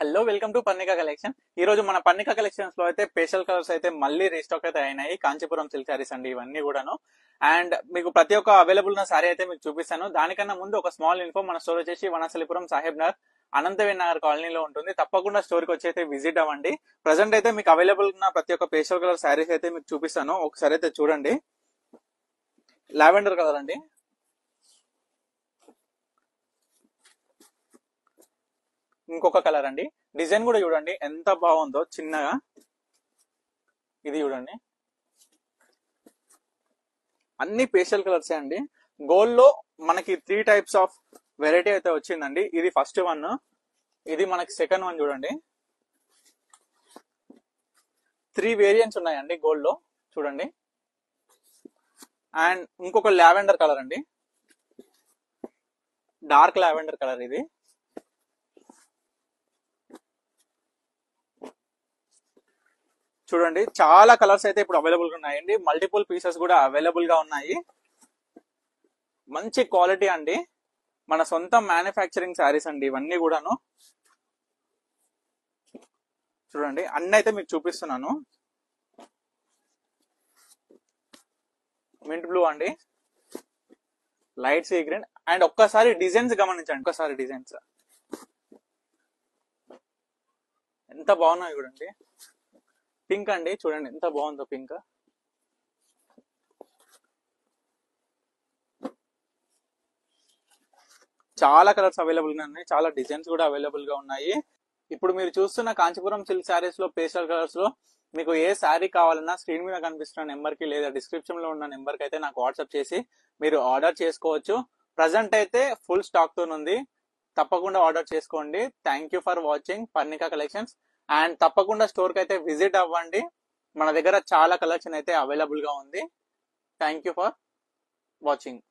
Hello, welcome to Parnika collection. ఈ రోజు మన పర్ణిక కలెక్షన్స్ లో అయితే పేస్టల్ కలర్స్ అయితే మళ్ళీ రీస్టాక్ అయితే అయినాయి. కాంచీపురం సిల్క్ సారీస్ అండి ఇవన్నీ కూడాను. అండ్ మీకు ప్రతి ఒక్క అవైలబుల్ ఉన్న సారీ అయితే మీకు చూపిస్తాను. దానికన్నా ముందు ఒక స్మాల్ ఇన్ఫో, మన స్టోర్ వచ్చేసి వనస్థలిపురం సాహెబ్ నగర్ అనంతవేణ్ నగర్ కాలనీలో ఉంటుంది. తప్పకుండా స్టోర్ కి వచ్చి అయితే విజిట్ అవ్వండి. ప్రజెంట్ అయితే మీకు అవైలబుల్ ఉన్న ప్రతి ఒక్క పేస్టల్ కలర్ సారీస్ అయితే మీకు చూపిస్తాను. ఒకసారి అయితే చూడండి. లావెండర్ కలర్ అండి, ఇంకొక కలర్ అండి. డిజైన్ కూడా చూడండి ఎంత బాగుందో, చిన్నగా. ఇది చూడండి, అన్ని పేస్టల్ కలర్స్ అండి. గోల్డ్ లో మనకి 3 టైప్స్ ఆఫ్ వెరైటీ అయితే వచ్చిందండి. ఇది ఫస్ట్ వన్, ఇది మనకి సెకండ్ వన్. చూడండి, 3 వేరియంట్స్ ఉన్నాయండి గోల్డ్ లో, చూడండి. అండ్ ఇంకొక లావెండర్ కలర్ అండి, డార్క్ లావెండర్ కలర్. ఇది చూడండి, చాలా కలర్స్ అయితే ఇప్పుడు అవైలబుల్ గా ఉన్నాయండి. మల్టిపుల్ పీసెస్ కూడా అవైలబుల్ గా ఉన్నాయి. మంచి క్వాలిటీ అండి, మన సొంత మ్యానుఫ్యాక్చరింగ్ శారీస్ అండి ఇవన్నీ కూడాను. చూడండి, అన్ని అయితే మీకు చూపిస్తున్నాను. మింట్ బ్లూ అండి, లైట్ సీ గ్రీన్. అండ్ ఒక్కసారి డిజైన్స్ గమనించండి, ఒక్కసారి డిజైన్స్ ఎంత బాగున్నాయి చూడండి. పింక్ అండి, చూడండి ఎంత బాగుందో పింక్. చాలా కలర్స్ అవైలబుల్ గా ఉన్నాయి, చాలా డిజైన్స్ కూడా అవైలబుల్ గా ఉన్నాయి. ఇప్పుడు మీరు చూస్తున్న కాంచీపురం సిల్క్ శారీస్ లో పేస్టల్ కలర్స్ లో మీకు ఏ శారీ కావాలన్నా స్క్రీన్ మీద కనిపిస్తున్న నెంబర్ కి లేదా డిస్క్రిప్షన్ లో ఉన్న నెంబర్ కి అయితే నాకు వాట్సాప్ చేసి మీరు ఆర్డర్ చేసుకోవచ్చు. ప్రజెంట్ అయితే ఫుల్ స్టాక్ తో ఉంది, తప్పకుండా ఆర్డర్ చేసుకోండి. Thank you for watching Parnika collections. And తప్పకుండా స్టోర్ కి అయితే విజిట్ అవ్వండి. మన దగ్గర చాలా కలెక్షన్ అయితే అవైలబుల్ గా ఉంది. Thank you for watching.